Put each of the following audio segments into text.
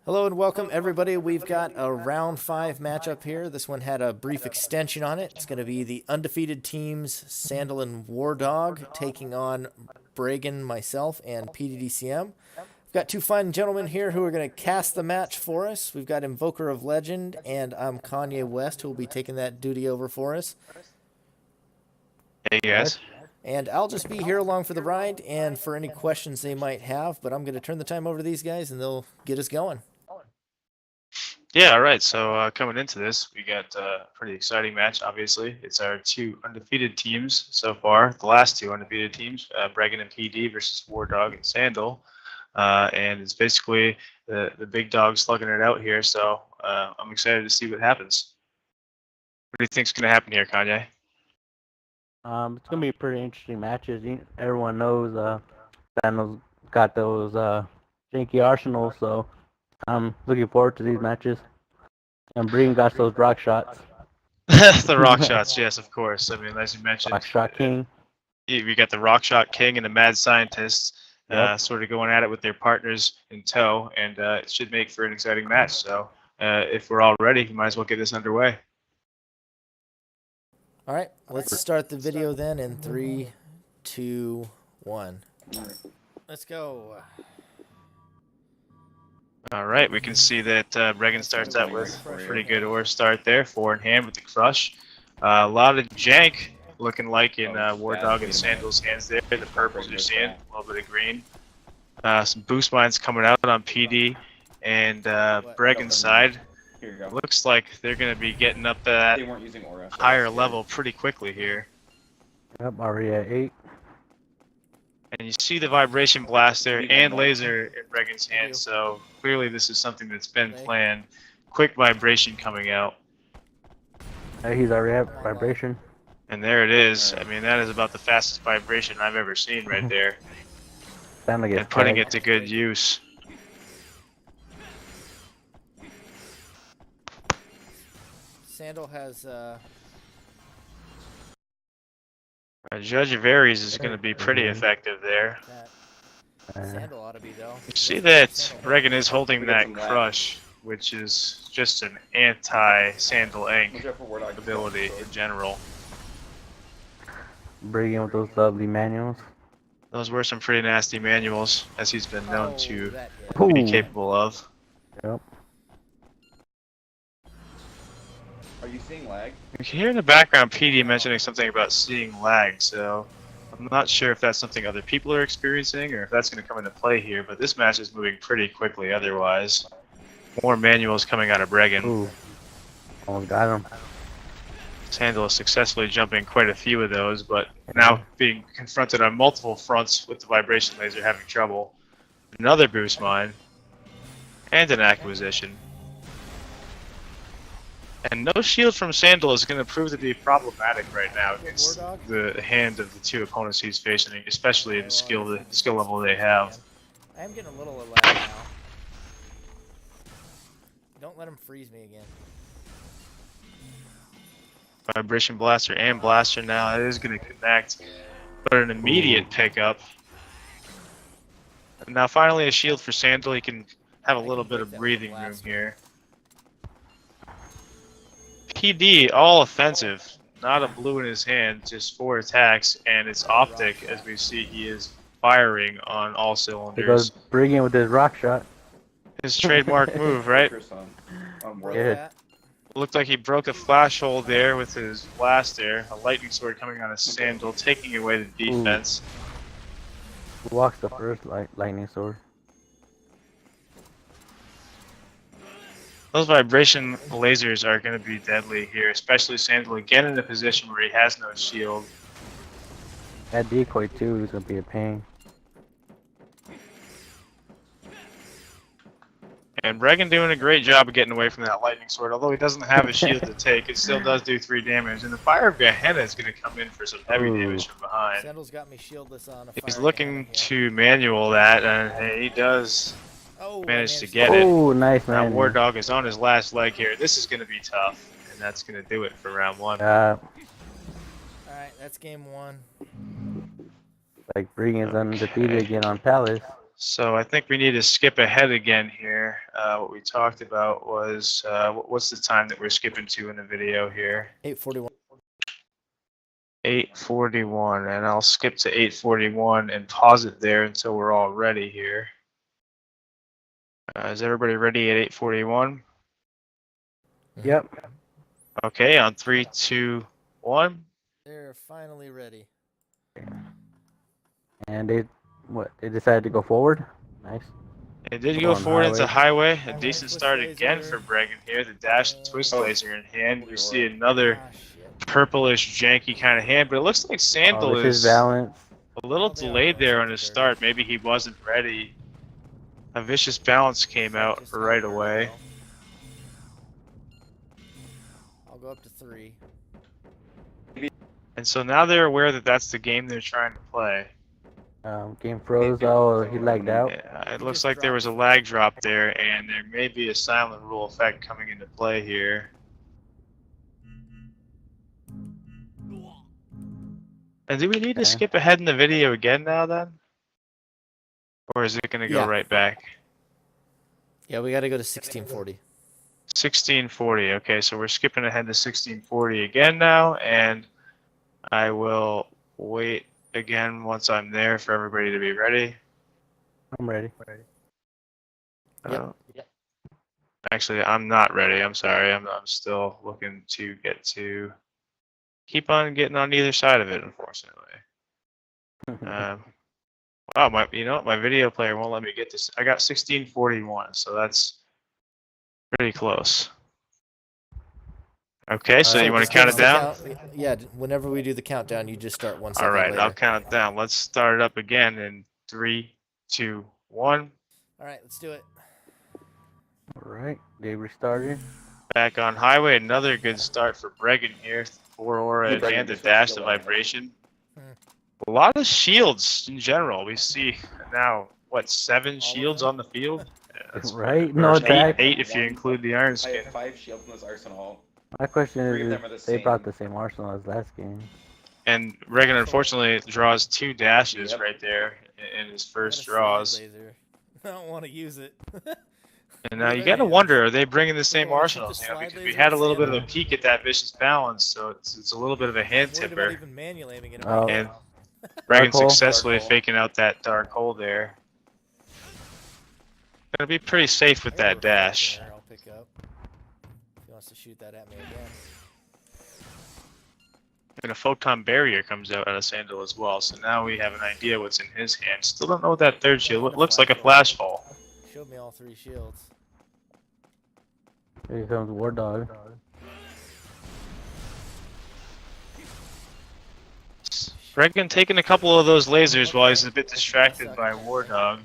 Hello and welcome everybody. We've got a round 5 matchup here. This one had a brief extension on it. It's going to be the undefeated teams Sandal and WarDog taking on Bregan, myself, and pddcm. We've got two fine gentlemen here who are going to cast the match for us. We've got Invoker of Legend, and I'm Kanye West, who will be taking that duty over for us. Hey guys. And I'll just be here along for the ride and for any questions they might have, but I'm going to turn the time over to these guys and they'll get us going. Yeah, all right. So coming into this, we got a pretty exciting match. Obviously, it's our two undefeated teams so far. The last two undefeated teams, Bregan and PD versus WarDog and Sandal, and it's basically the big dogs slugging it out here. So I'm excited to see what happens. What do you think's going to happen here, Kanye? It's gonna be pretty interesting matches. Everyone knows Sandal's got those janky arsenals, so I'm looking forward to these matches. And Bregan got those rock shots. The rock shots, yes, of course. I mean, as you mentioned, Rock shot king. We got the rock shot king and the mad scientist sort of going at it with their partners in tow, and it should make for an exciting match. So if we're all ready, we might as well get this underway. All right, let's start the video then in 3, 2, 1. Let's go. All right, we can see that Bregan starts out with a pretty good ore start there, 4 in hand with the crush. A lot of jank looking like in WarDog and Sandal's hands there. The purples you're seeing, a little bit of green. Some boost mines coming out on PD and Bregan's side. Looks like they're going to be getting up that higher level pretty quickly here. Yep, already at 8. And you see the vibration blaster and laser in Bregan's hand, so clearly this is something that's been planned. Quick vibration coming out. He's already at vibration. And there it is. I mean, that is about the fastest vibration I've ever seen right there. And putting it to good use. Sandal has Judge of Aries is going to be pretty effective there. Sandal ought to be though. You see that Bregan is holding that crush, which is just an anti-Sandal Ink ability in general. Bregan with those lovely manuals. Those were some pretty nasty manuals, as he's been known to Ooh. be capable of. Yep. Are you seeing lag? You can hear in the background PD mentioning something about seeing lag, so I'm not sure if that's something other people are experiencing or if that's going to come into play here, but this match is moving pretty quickly otherwise. More manuals coming out of Bregan. Ooh. Almost got him. Sandal is successfully jumping quite a few of those, but now being confronted on multiple fronts with the vibration laser having trouble. Another boost mine. And an acquisition. And no shield from Sandal is going to prove to be problematic right now against the hand of the two opponents he's facing, especially the skill level they have. I am getting a little lag now. Don't let him freeze me again. Vibration blaster and blaster now. It is going to connect, but an immediate pickup. And now finally a shield for Sandal. He can have a little bit of breathing room here. PD, all offensive, not a blue in his hand, just 4 attacks, and it's optic, as we see he is firing on all cylinders. He goes Bregan with his rock shot. His trademark move, right? Yeah. Looked like he broke a flash hole there with his blaster, a lightning sword coming on his Sandal, taking away the defense. Who walks the first lightning sword? Those vibration lasers are going to be deadly here, especially Sandal again in a position where he has no shield. That decoy too is gonna be a pain. And Bregan doing a great job of getting away from that lightning sword. Although he doesn't have a shield to take, it still does do 3 damage. And the fire of Gehenna is going to come in for some heavy damage from behind. Sandal's got me shieldless on a He's fire looking cannon to manual that, and he does manage to get it. Oh, nice Now man. WarDog is on his last leg here. This is going to be tough, and that's going to do it for round 1. Alright, that's game 1. Like Bregan's undefeated again on Palace. So I think we need to skip ahead again here. What we talked about was, what's the time that we're skipping to in the video here? 8:41. 8:41, and I'll skip to 8:41 and pause it there until we're all ready here. Is everybody ready at 8:41? Yep. Okay, on 3, 2, 1. They're finally ready. And they decided to go forward. Nice. It did Go go on forward into highway. A Oh, decent twist start laser. again for Bregan here. The dash twist laser in hand. We see another Ah, shit. purplish, janky kind of hand, but it looks like Sandal Oh, this is is balance. a little Oh, they are delayed going there on something his dirty. start. Maybe he wasn't ready. A vicious balance came out Just right not very away. well. I'll go up to 3. And so now they're aware that that's the game they're trying to play. Game froze. Oh, he lagged out. Yeah, it He looks just like there was a dropped. lag drop there, and there may be a silent rule effect coming into play here. And do we need to Okay. skip ahead in the video again now then? Or is it going to go Yeah. right back? Yeah, we got to go to 1640. 1640. Okay, so we're skipping ahead to 1640 again now, and I will wait again once I'm there for everybody to be ready. I'm ready. Yep. Actually, I'm not ready. I'm sorry. I'm still looking to keep on getting on either side of it, unfortunately. Wow, my video player won't let me get this. I got 1641, so that's pretty close. Okay, so Alright, you want to just count give it us the down? count. Yeah, whenever we do the countdown, you just start 1 second All right, later. I'll count it down. Let's start it up again in 3, 2, 1. All right, let's do it. Alright, they restarted. Back on highway, another good start for Bregan here. 4 aura in Bregan hand to just dash went the still on. vibration. A lot of shields in general. We see now, what, 7 of shields them? on the field? Yeah, that's- Right? or No attack. 8 if you include the Iron I Skin. have 5 shields in this arsenal. My question 3 of is, them are the they brought same. the same arsenal as last game. And Bregan unfortunately draws 2 dashes Yep. right there in his I got first a slide draws. laser. I don't want to use it. And now you There gotta he is. wonder, are they bringing the same wanna shoot arsenals? the You know, slide because we laser had a with little bit of a Sandal? peek at that vicious balance, so it's a little bit of a hand I'm worried about tipper. even manual aiming it. Oh. And Dark Bregan hole. successfully Dark hole. faking out that dark hole there. Gonna be pretty safe with that dash. I'll pick up. If he wants to shoot that at me again. And a photon barrier comes out of Sandal as well, so now we have an idea what's in his hand. Still don't know what that third shield. It looks like a flash hole. Showed me all 3 shields. Here comes WarDog. Bregan taking a couple of those lasers while he's a bit distracted by WarDog.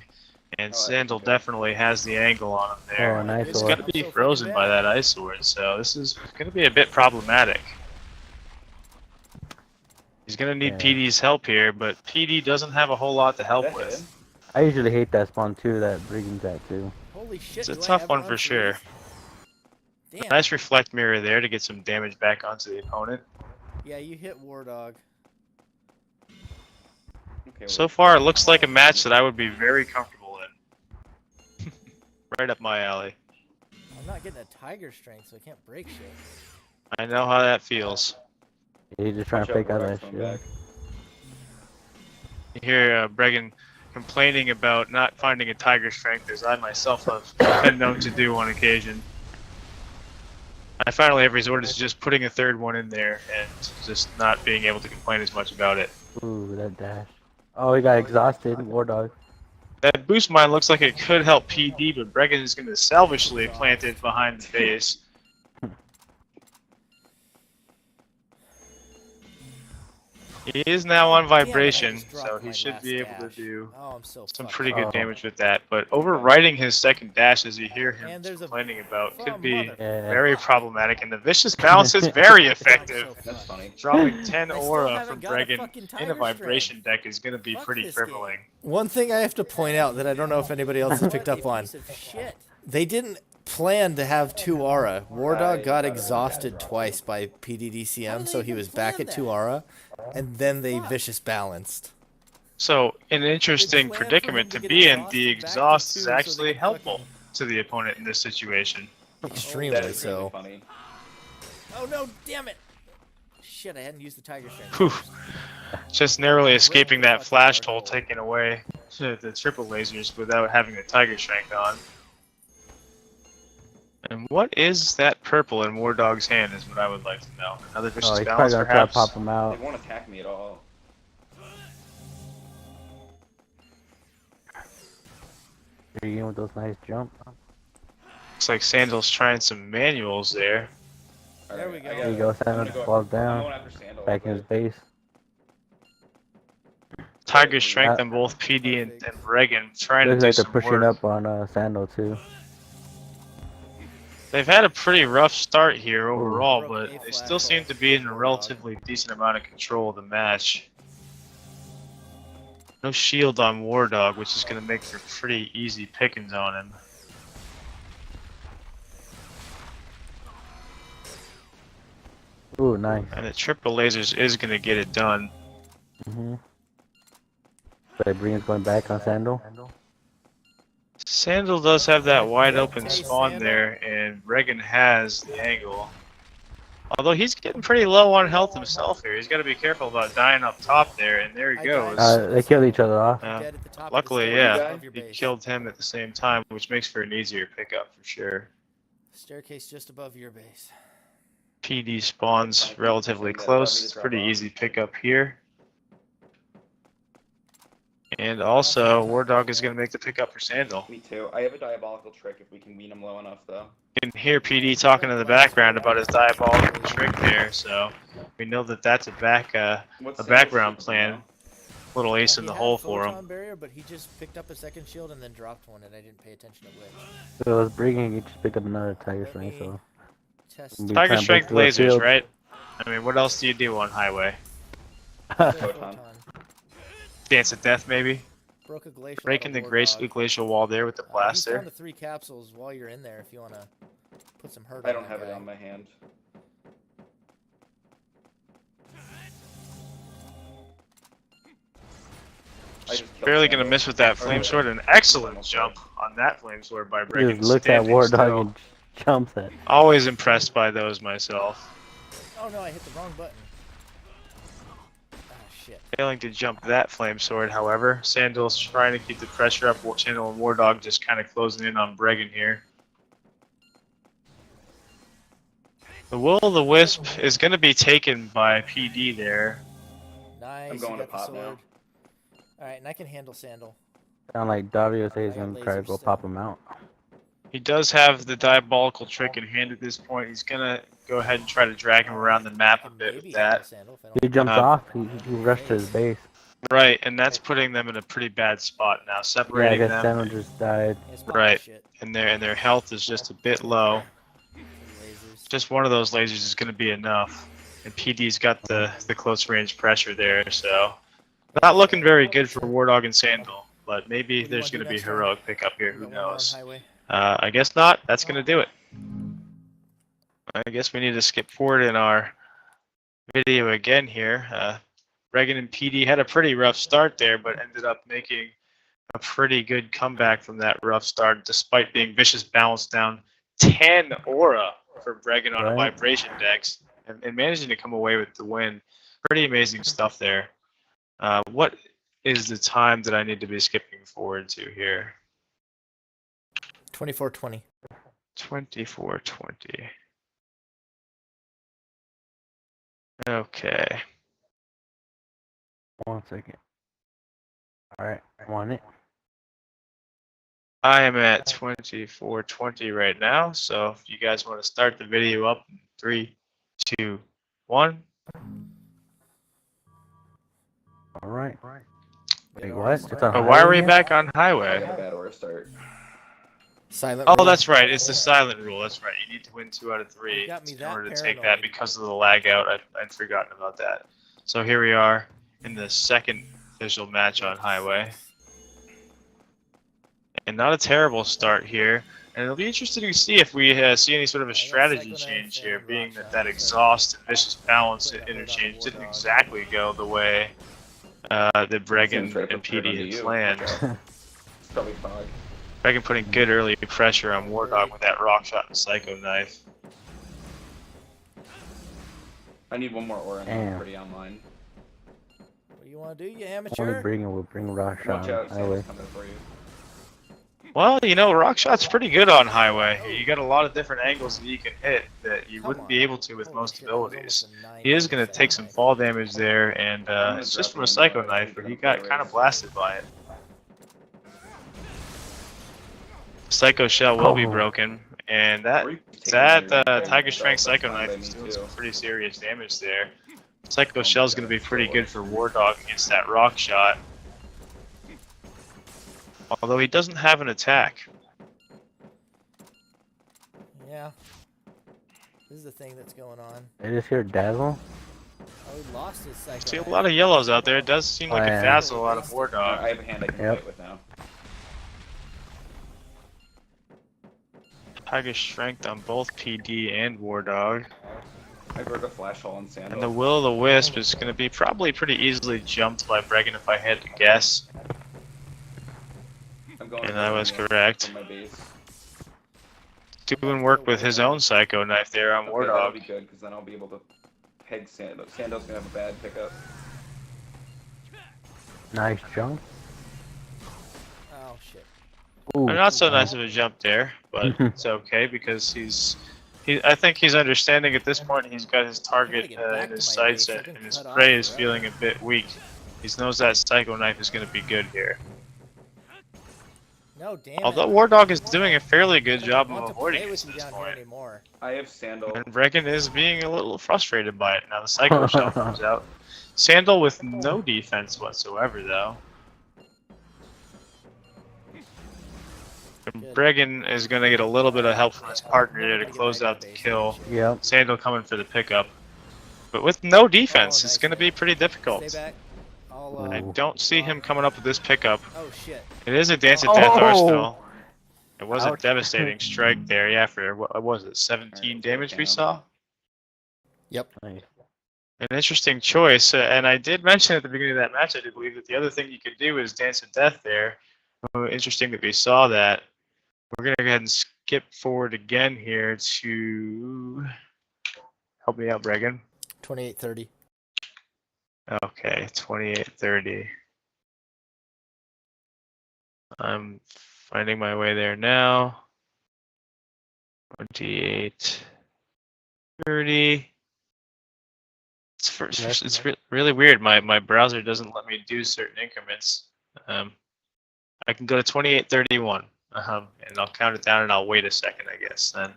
And Oh, Sandal okay. definitely has the angle on him there. Oh, nice He's one. going to be frozen by that ice sword, so this is going to be a bit problematic. He's going to need Yeah. PD's help here, but PD doesn't have a whole lot to help That with. hit? I usually hate that spawn too, that Bregan's at too. Holy shit. It's a do I tough have one it for on sure. freeze? Damn. Nice reflect mirror there to get some damage back onto the opponent. Yeah, you hit WarDog. Okay, So far, it looks like a match that I would be very comfortable in. Right up my alley. I'm not getting a tiger strength, so I can't break shit. I know how that feels. He's just trying to Watch out fake out for that Rex coming shit. back. You hear Bregan complaining about not finding a tiger strength, as I myself have been known to do on occasion. I finally have resorted to just putting a third one in there and just not being able to complain as much about it. Ooh, that dash. Oh, he got exhausted. WarDog. That boost mine looks like it could help PD, but Bregan is going to selvagely plant it behind the base. He is now on vibration, so he should be able to do Oh, I'm so some fucked pretty up. good Oh. damage with that. But overriding his second dash, as you hear him And there's a complaining about, could from be mother- Yeah. very problematic. And the vicious balance is very effective. That's funny. Dropping 10 I still aura haven't from got a Bregan fucking in a tiger vibration deck is going to be Fuck pretty this game. crippling. One thing I have to point out that I don't know if anybody else has picked What up a on. piece of shit. They didn't plan to have 2 aura. WarDog got exhausted twice by PDDCM, so he was back at 2 aura, and then they vicious balanced. So, an interesting predicament to be in, the exhaust is actually helpful to the opponent in this situation. That Extremely is really so. funny. Oh no, damn it! Shit, I hadn't used the Tiger Strength. Whew. first. Just narrowly escaping that flash toll, taking away the triple lasers without having the Tiger Strength on. And what is that purple in WarDog's hand is what I would like to know. Another vicious Oh, he's balance, probably gonna try to perhaps? pop him out. They won't attack me at all. Bregan with those nice jumps. Looks like Sandal's trying some manuals there. There we go. There you go, Sandal falls I'm down. going after Sandal. Back in his base. Tiger Strength on both PD and Bregan, trying to Looks do like they're some pushing work. up on Sandal too. They've had a pretty rough start here overall, Broke but a they flash still seem off to be in a WarDog. relatively decent amount of control of the match. No shield on WarDog, which is going to make for pretty easy pickings on him. Ooh, nice. And the triple lasers is going to get it done. So Bregan's going back on Sandal. Sandal does have that wide open Hey, spawn Sandal. there, and Bregan has the angle. Although he's getting pretty low on health himself here. He's got to be careful about dying up top there, and there he I goes. died. They killed each other off. Yeah. Dead at the top of the Luckily, staircase yeah, above your he base. killed him at the same time, which makes for an easier pickup for sure. Staircase just above your base. PD spawns relatively close. It's pretty easy pickup here. And also, WarDog is going to make the pickup for Sandal. Me too. I have a diabolical trick if we can wean him low enough, though. You can hear PD talking in the background about his diabolical trick there, so we know that that's a What's a Sandal's background trick plan. now? Little ace He in the had hole a for him. photon barrier, but he just picked up a second shield and then dropped one, and I didn't pay attention to which. So it was Bregan, he just picked up another Tiger Let Strength, me so. Test. We Tiger trying to Strength break through the lasers, field. right? I mean, what else do you do on highway? Photon. Dance of death, maybe? Broke a glacial. Breaking the out of WarDog. glacial wall there with the He's blaster. down to 3 capsules while you're in there if you want to put some hurt I on don't that have it guy. on my hand. I just killed Barely going to Sandal. miss with that flame sword. An excellent jump on that flame sword by He Bregan. just looks at Standing WarDog still. and jumps at. Always impressed by those myself. Oh no, I hit the wrong button. Ah, shit. Failing to jump that flame sword, however. Sandal's trying to keep the pressure up. Sandal and WarDog just kind of closing in on Bregan here. The Will-o'-the-Wisp is going to be taken by PD there. Nice. I'm going you to got the pop now. sword. Alright, and I can handle Sandal. Sound like Davio says he's I got gonna try to lasers go still. pop him out. He does have the diabolical trick in hand at this point. He's going to go ahead and try to drag him around the map a bit with that. Sandal if I don't He jumps Um, off, he rushed to his base. Right, and that's putting them in a pretty bad spot now, Yeah, I separating guess them, Sandal just died. It's pop Right. shit. and their health is just a bit low. Lasers. Just one of those lasers is going to be enough. And PD's got the close range pressure there, so not looking very good for WarDog and Sandal. But maybe What do you there's wanna do going to be next time? heroic pickup here. We Who got one more on knows? highway. I guess not. That's going to do it. I guess we need to skip forward in our video again here. Bregan and PD had a pretty rough start there, but ended up making a pretty good comeback from that rough start, despite being vicious balanced down 10 aura for Bregan on a Right. vibration dex, and managing to come away with the win. Pretty amazing stuff there. What is the time that I need to be skipping forward to here? 24-20. 24:20. Okay. 1 second. Alright, I want it. I am at 24:20 right now, so if you guys want to start the video up in 3, 2, 1. Alright. Wait, Wait, or what? start. It's on Oh, why are we highway back on I highway? had a bad aura start. Silent. Oh, rule. that's right. It's the silent rule. That's right. You need to win 2 out of 3 You got me in that order to take that paranoid. because of the lag out. I'd forgotten about that. So here we are in the second official match on highway. And not a terrible start here. And it'll be interesting to see if we see any sort of a strategy change here, being that exhaust and vicious balance interchange didn't exactly go the way that Bregan Seems right and prepared PD onto had you. planned. It's probably fog. Bregan putting good early pressure on WarDog with that rock shot and psycho knife. I need one more aura and Damn. I'm pretty online. What do you want to do, you Only amateur? Bregan will bring rock shot Watch on out, highway. Sandal's coming for you. Well, you know, rock shot's pretty good on highway. You got a lot of different angles that you can hit that you wouldn't be able to with Holy most shit, that was abilities. almost a 9 He is damage going to psycho take some knife. fall damage there, and it's just from a psycho knife, but he got kind of blasted by it. Psycho shell will be broken, and that Tiger Strength Psycho Knife is doing some pretty serious damage there. Psycho Shell is going to be pretty good for WarDog against that rock shot. Although he doesn't have an attack. Yeah. This is the thing that's going on. I just hear Dazzle. Oh, he lost his psycho See a knife. lot of yellows out there. It does seem like Oh, a yeah. dazzle out of WarDog. I have a hand I can Yep. fight with now. Tiger Strength on both PD and WarDog. I broke a flash hole on Sandal. And the Will-o'-the-Wisp is going to be probably pretty easily jumped by Bregan if I had to guess. I'm going And I was from correct. my base. Doing work with his own Psycho Knife there on Okay, that'll be WarDog. good, because then I'll be able to peg Sandal. Sandal's gonna have a bad pickup. Nice jump. Oh, shit. Ooh. Not so nice of a jump there, but it's okay because I think he's understanding at this point. He's got his target in his sights and his prey is feeling a bit weak. He knows that Psycho Knife is going to be good here. No, damn Although it. WarDog is doing a fairly good I job want of to avoiding play it with at you this down here point. anymore. I have Sandal. And Bregan is being a little frustrated by it. Now the Psycho Shell comes out. Sandal with no defense whatsoever, though. And Bregan is going to get a little bit of help from his partner there to close out the kill. Yep. Sandal coming for the pickup. But with no defense, Oh, it's nice going to be hit. pretty difficult. Stay back. I'll, I don't see him coming up with this pickup. Oh, shit. It is a Dance of Death Oh! Arsenal. It was Ouch. a devastating strike there, yeah, for, what was it, 17 damage we saw? Yep. Nice. An interesting choice, and I did mention at the beginning of that match, I do believe that the other thing you could do is Dance of Death there. Interesting that we saw that. We're going to go ahead and skip forward again here to... Help me out, Bregan. 28:30. Okay, 28:30. I'm finding my way there now. 28:30. It's really weird. My browser doesn't let me do certain increments. I can go to 28:31, and I'll count it down, and I'll wait a second, I guess. Then.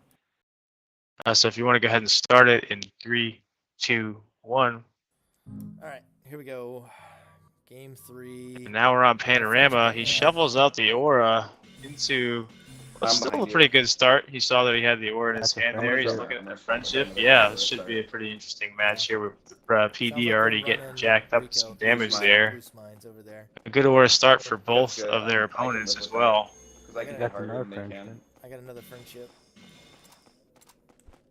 So if you want to go ahead and start it in 3, 2, 1. All right, here we go. Game 3. And now we're on Panorama. He shovels out the aura into still a pretty good start. He saw that he had the aura in his hand there. He's looking at the friendship. Yeah, this should be a pretty interesting match here with the PD already getting jacked up with some damage there. A good aura start for both of their opponents as well. Because I can Got hit harder another than they friendship. can. I got another friendship.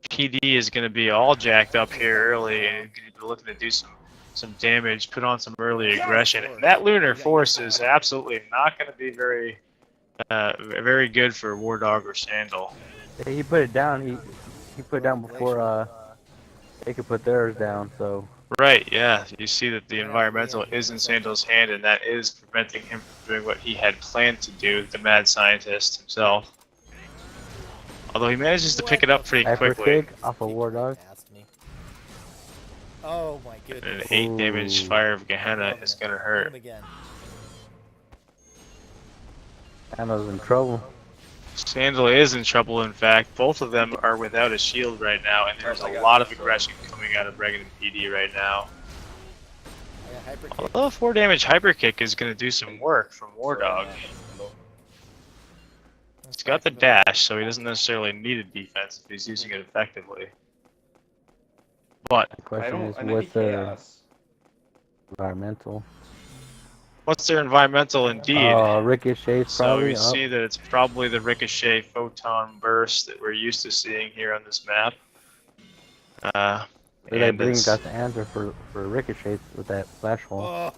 PD is going to be all jacked up here early and going to be looking to do some damage, put on some early aggression. And that Lunar Force is absolutely not going to be very good for WarDog or Sandal. Yeah, he put it down. He put it down before they could put theirs down. So Right, yeah. You see that the environmental is in Sandal's hand, and that is preventing him from doing what he had planned to do, the mad scientist himself. Although he manages to pick it up pretty hyper quickly. kick off of WarDog. Oh my And goodness. an 8 damage Fire of Gehenna is going to Hit hurt. him again. Sandal's in trouble. Sandal is in trouble, in fact. Both of them are without a shield right now, and there's a lot of aggression coming out of Bregan and PD right now. I got hyper kick. Although a 4 damage Hyper Kick is going to do some work from WarDog. He's got the dash, so he doesn't necessarily need a defense if he's using it effectively. But The question is, I need what's their chaos. environmental? what's their environmental indeed? Ricochet's So probably we up. see that it's probably the Ricochet Photon Burst that we're used to seeing here on this map. Like And Bregan it's got the answer for Ricochet with that flash hole.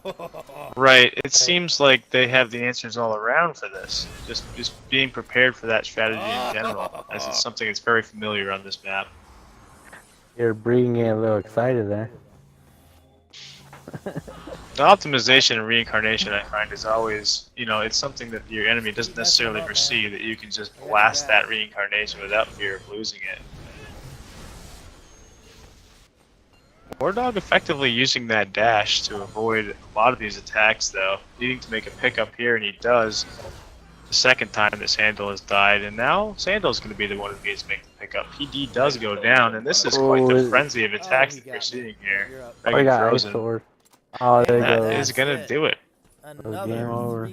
right. It seems like they have the answers all around for this. Just being prepared for that strategy in general, as it's something that's very familiar on this map. You're Bregan getting a little excited there. The optimization and reincarnation, I find, is always, it's something that your enemy doesn't necessarily foresee, that you can just blast that reincarnation without fear of losing it. WarDog effectively using that dash to avoid a lot of these attacks, though. Needing to make a pickup here, and he does. The second time that Sandal has died, and now Sandal's going to be the one who needs to make the pickup. PD does go down, and this is quite the frenzy of attacks that you're seeing here. Oh, he got frozen. ice sword. Oh, there you That go. is going to do it. Game over.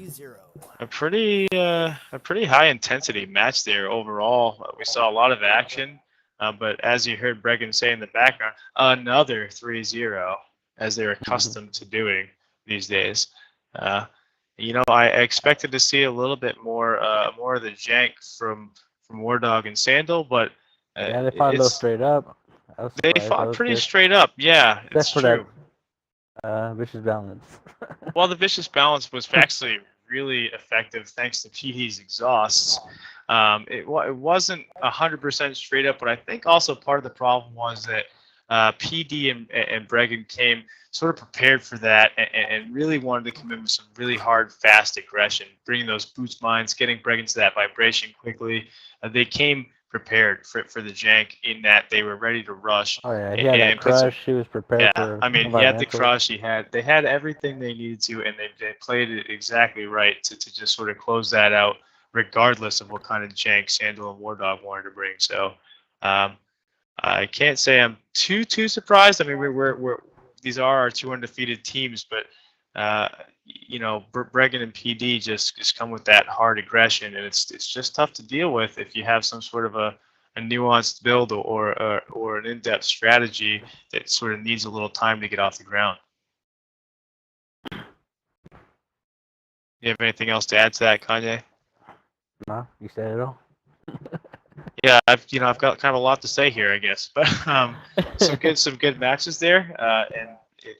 A pretty high intensity match there overall. We saw a lot of action, but as you heard Bregan say in the background, another 3-0, as they're accustomed to doing these days. I expected to see a little bit more of the jank from WarDog and Sandal, but yeah, they fought a little straight up. They fought pretty straight up. Yeah, it's true. That vicious balance. Well, the vicious balance was actually really effective thanks to PD's exhausts. It wasn't 100% straight up, but I think also part of the problem was that PD and Bregan came sort of prepared for that and really wanted to come in with some really hard, fast aggression, bringing those boost mines, getting Bregan to that vibration quickly. They came prepared for the jank in that they were ready to rush. Oh yeah, he had that crush. He was prepared for. I mean, he had the crush. They had everything they needed to, and they played it exactly right to just sort of close that out, regardless of what kind of jank Sandal and WarDog wanted to bring. So, I can't say I'm too surprised. I mean, these are our two undefeated teams, but Bregan and PD just come with that hard aggression, and it's just tough to deal with if you have some sort of a nuanced build or an in-depth strategy that sort of needs a little time to get off the ground. You have anything else to add to that, Kanye? No, you said it all. Yeah, I've got kind of a lot to say here, I guess, but some good matches there, and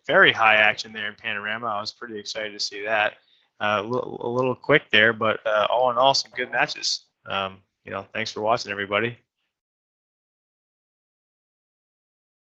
very high action there in Panorama. I was pretty excited to see that. A little quick there, but all in all, some good matches. Thanks for watching, everybody.